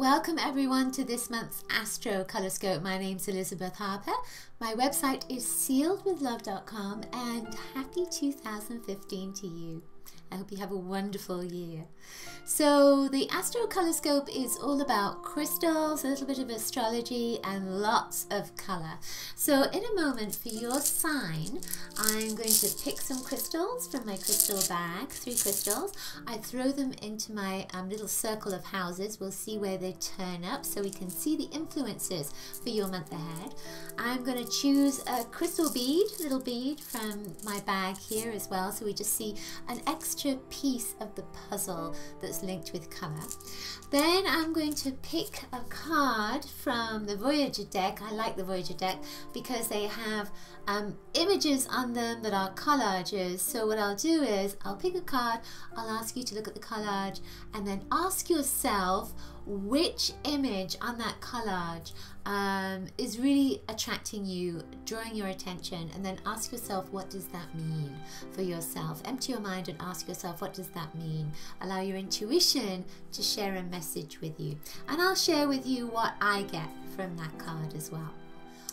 welcome everyone to this month's Astrocolorscope. My name's Elizabeth Harper. My website is sealedwithlove.com and happy 2015 to you. I hope you have a wonderful year. So the Astrocolorscope is all about crystals, a little bit of astrology, and lots of color. So in a moment for your sign, I'm going to pick some crystals from my crystal bag, 3 crystals. I throw them into my little circle of houses. We'll see where they turn up so we can see the influences for your month ahead. I'm going to choose a crystal bead, little bead from my bag here as well, so we just see an extra piece of the puzzle that's linked with color. Then I'm going to pick a card from the Voyager deck. I like the Voyager deck because they have images on them that are collages. So what I'll do is I'll pick a card, I'll ask you to look at the collage and then ask yourself which image on that collage is really attracting you, drawing your attention, and then ask yourself, what does that mean for yourself? Empty your mind and ask yourself, what does that mean? Allow your intuition to share a message with you. And I'll share with you what I get from that card as well.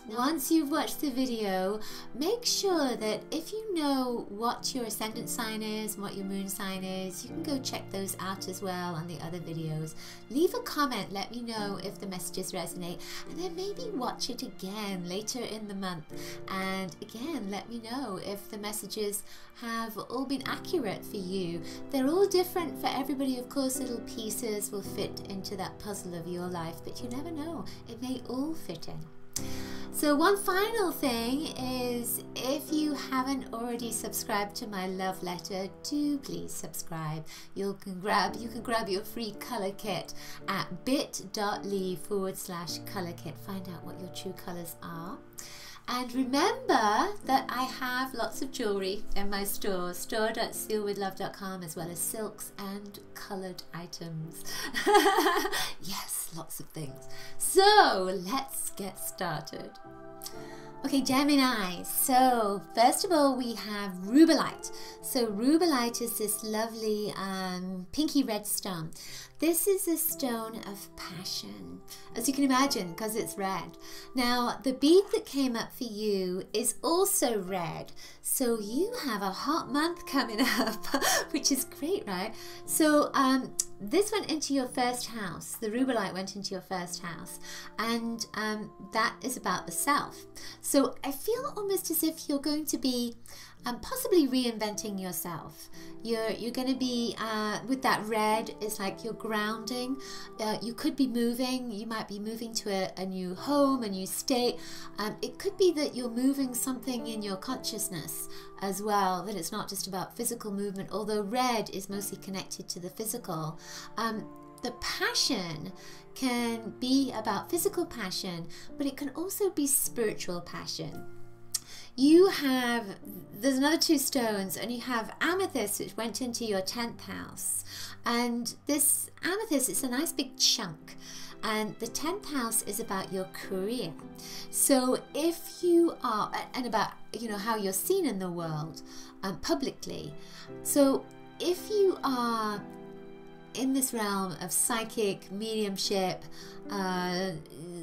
Once you've watched the video, make sure that if you know what your ascendant sign is and what your moon sign is, you can go check those out as well on the other videos. Leave a comment, let me know if the messages resonate, and then maybe watch it again later in the month. And again, let me know if the messages have all been accurate for you. They're all different for everybody. Of course, little pieces will fit into that puzzle of your life, but you never know. It may all fit in. So one final thing is, if you haven't already subscribed to my love letter, do please subscribe. You can grab your free color kit at bit.ly/color kit. Find out what your true colors are. And remember that I have lots of jewelry in my store, store.sealedwithlove.com, as well as silks and colored items. Yes, lots of things. So let's get started. Okay, Gemini. So first of all, we have rubellite. So rubellite is this lovely pinky red stone. This is a stone of passion, as you can imagine, because it's red. Now, the bead that came up for you is also red. So you have a hot month coming up, which is great, right? So this went into your first house. The rubellite went into your first house, and that is about the self. So I feel almost as if you're going to be possibly reinventing yourself. You're going to be with that red. It's like you're grounding. You could be moving. You might be moving to a new home, a new state. It could be that you're moving something in your consciousness as well, that it's not just about physical movement, although red is mostly connected to the physical. The passion can be about physical passion, but it can also be spiritual passion. There's another 2 stones, and you have amethyst, which went into your 10th house. And this amethyst, it's a nice big chunk. And the 10th house is about your career. So if you are, and about, how you're seen in the world publicly. So if you are in this realm of psychic, mediumship,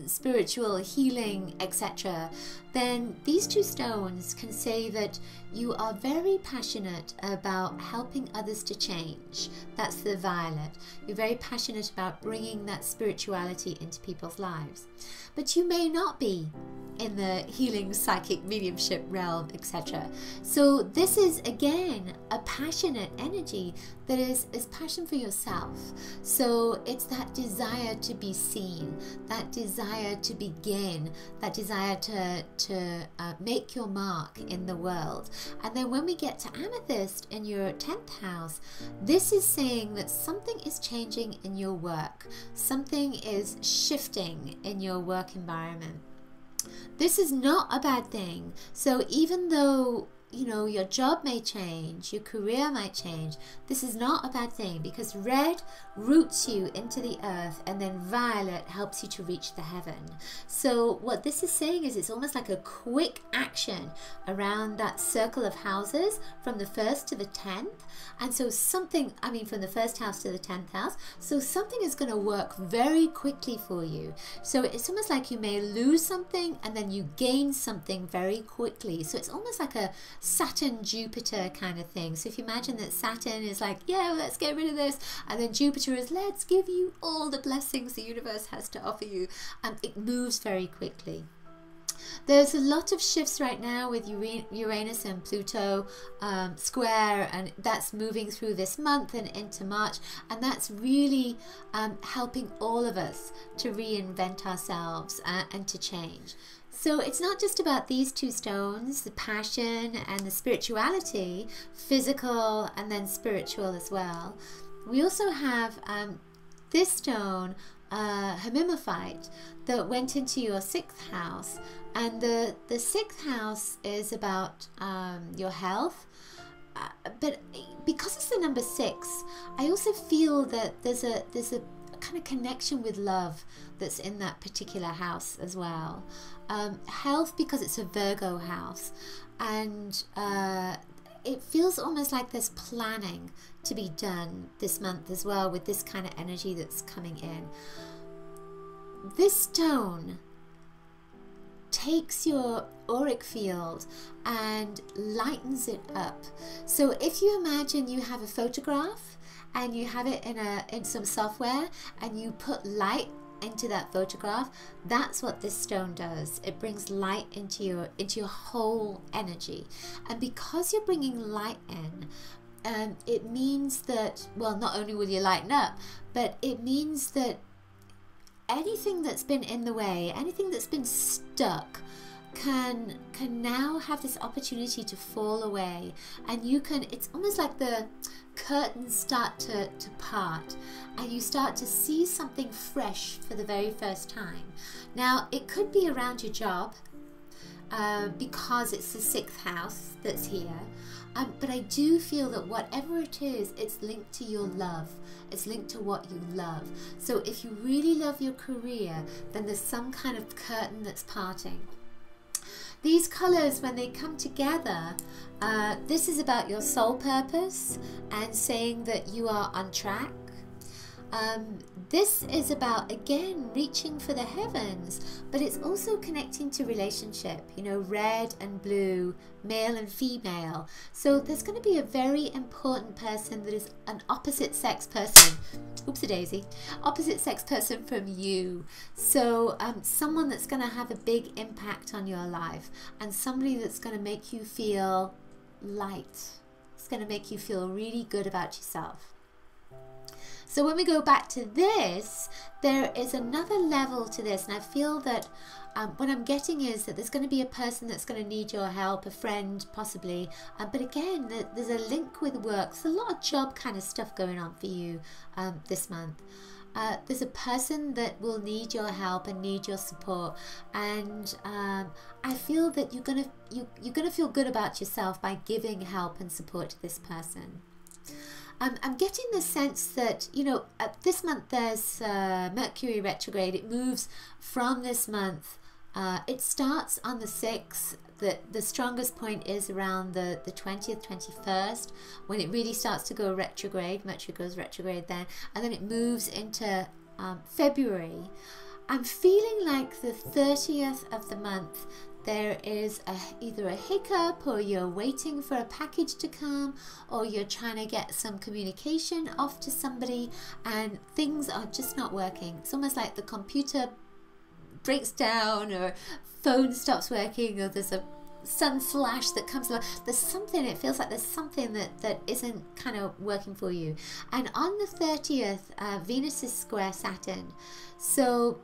spiritual healing, etc., then these 2 stones can say that you are very passionate about helping others to change. That's the violet. You're very passionate about bringing that spirituality into people's lives. But you may not be in the healing, psychic, mediumship realm, etc. So this is, again, a passionate energy that is passion for yourself. So it's that desire to be seen, that desire to begin, that desire to make your mark in the world. And then when we get to amethyst in your 10th house, this is saying that something is changing in your work. Something is shifting in your work environment. This is not a bad thing. So even though you know, your job may change, your career might change. This is not a bad thing, because red roots you into the earth, and then violet helps you to reach the heaven. So what this is saying is it's almost like a quick action around that circle of houses from the 1st to the 10th. And so something, I mean, from the 1st house to the 10th house, so something is going to work very quickly for you. So it's almost like you may lose something and then you gain something very quickly. So it's almost like a Saturn Jupiter kind of thing. So if you imagine that Saturn is like, yeah, let's get rid of this, and then Jupiter is, let's give you all the blessings the universe has to offer you, and it moves very quickly. There's a lot of shifts right now with Uranus and Pluto square, and that's moving through this month and into March, and that's really helping all of us to reinvent ourselves and to change. So it's not just about these two stones, the passion and the spirituality, physical and then spiritual as well. We also have this stone, Hemimophite, that went into your 6th house, and the 6th house is about your health, but because it's the number 6, I also feel that there's a kind of connection with love that's in that particular house as well. Health, because it's a Virgo house, and it feels almost like there's planning to be done this month as well, with this kind of energy that's coming in. This stone takes your auric field and lightens it up. So if you imagine you have a photograph and you have it in some software, and you put light into that photograph, that's what this stone does. It brings light into your whole energy. And because you're bringing light in, it means that, well, not only will you lighten up, but it means that anything that's been in the way, anything that's been stuck, can now have this opportunity to fall away, and you can, it's almost like the curtains start to part, and you start to see something fresh for the very first time. Now, it could be around your job, because it's the 6th house that's here, but I do feel that whatever it is, it's linked to your love. It's linked to what you love. So if you really love your career, then there's some kind of curtain that's parting. These colors, when they come together, this is about your soul purpose and saying that you are on track. This is about, again, reaching for the heavens, but it's also connecting to relationship, you know, red and blue, male and female. So there's going to be a very important person that is an opposite sex person. Oopsie daisy. Opposite sex person from you. So someone that's going to have a big impact on your life, and somebody that's going to make you feel light. It's going to make you feel really good about yourself. So when we go back to this, there is another level to this, and I feel that what I'm getting is that there's going to be a person that's going to need your help, a friend possibly, but again, there's a link with work. There's a lot of job kind of stuff going on for you this month. There's a person that will need your help and need your support, and I feel that you're gonna feel good about yourself by giving help and support to this person. I'm getting the sense that, you know, this month there's Mercury retrograde. It moves from this month. It starts on the 6th. The strongest point is around the 20th, 21st, when it really starts to go retrograde. Mercury goes retrograde then, and then it moves into February. I'm feeling like the 30th of the month, there is either a hiccup, or you're waiting for a package to come, or you're trying to get some communication off to somebody and things are just not working. It's almost like the computer breaks down, or phone stops working, or there's a sun flash that comes along. There's something, it feels like there's something that isn't kind of working for you. And on the 30th, Venus is square Saturn. So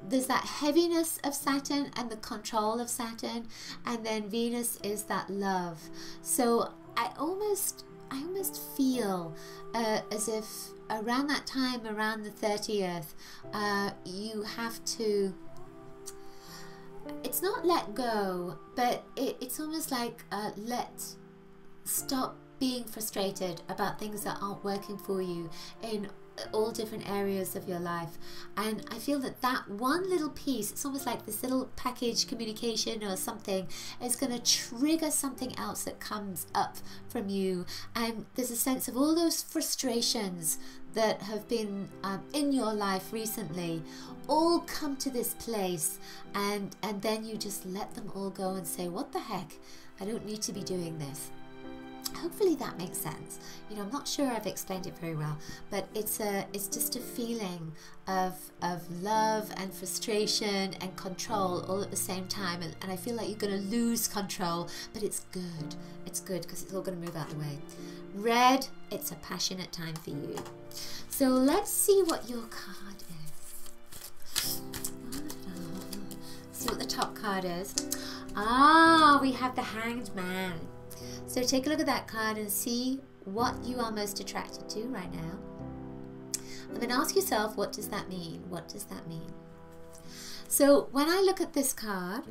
there's that heaviness of Saturn and the control of Saturn, and then Venus is that love. So I almost feel as if around that time, around the 30th, you have to it's not let go, but it's almost like stop being frustrated about things that aren't working for you in all different areas of your life. And I feel that one little piece, it's almost like this little package communication or something, is going to trigger something else that comes up from you. And there's a sense of all those frustrations that have been in your life recently all come to this place, and then you just let them all go and say, what the heck, I don't need to be doing this. Hopefully that makes sense. You know, I'm not sure I've explained it very well, but it's just a feeling of love and frustration and control all at the same time, and I feel like you're going to lose control, but it's good. It's good because it's all going to move out of the way. Red, it's a passionate time for you. So let's see what your card is. See what the top card is. We have the Hanged Man. So take a look at that card and see what you are most attracted to right now. And then ask yourself, what does that mean? What does that mean? So when I look at this card,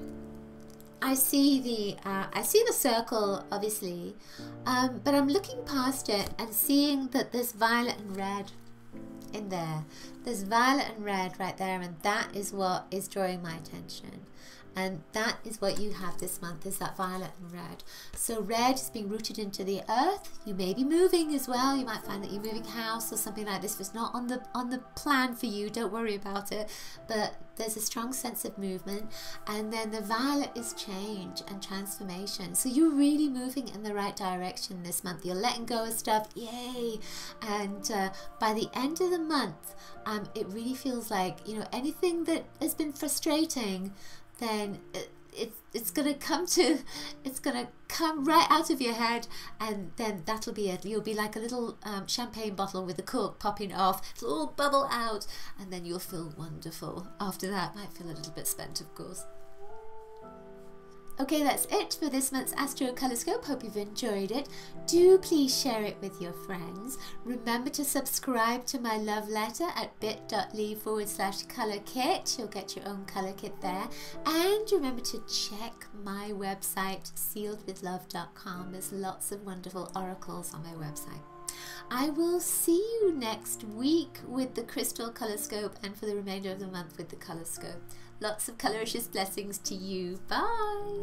I see the circle, obviously, but I'm looking past it and seeing that there's violet and red in there. There's violet and red right there, and that is what is drawing my attention. And that is what you have this month, is that violet and red. So red is being rooted into the earth. You may be moving as well. You might find that you're moving house or something like this. If it's not on the plan for you, don't worry about it. But there's a strong sense of movement. And then the violet is change and transformation. So you're really moving in the right direction this month. You're letting go of stuff. Yay! And by the end of the month, it really feels like, you know, anything that has been frustrating, then it's gonna come right out of your head, and then that'll be it. You'll be like a little champagne bottle with the cork popping off. It'll all bubble out, and then you'll feel wonderful. After that, might feel a little bit spent, of course. Okay, that's it for this month's Astrocolorscope. Hope you've enjoyed it. Do please share it with your friends. Remember to subscribe to my love letter at bit.ly/color-kit. You'll get your own color kit there. And remember to check my website, sealedwithlove.com. There's lots of wonderful oracles on my website. I will see you next week with the Crystal Colorscope, and for the remainder of the month with the Colorscope. Lots of coloricious blessings to you. Bye.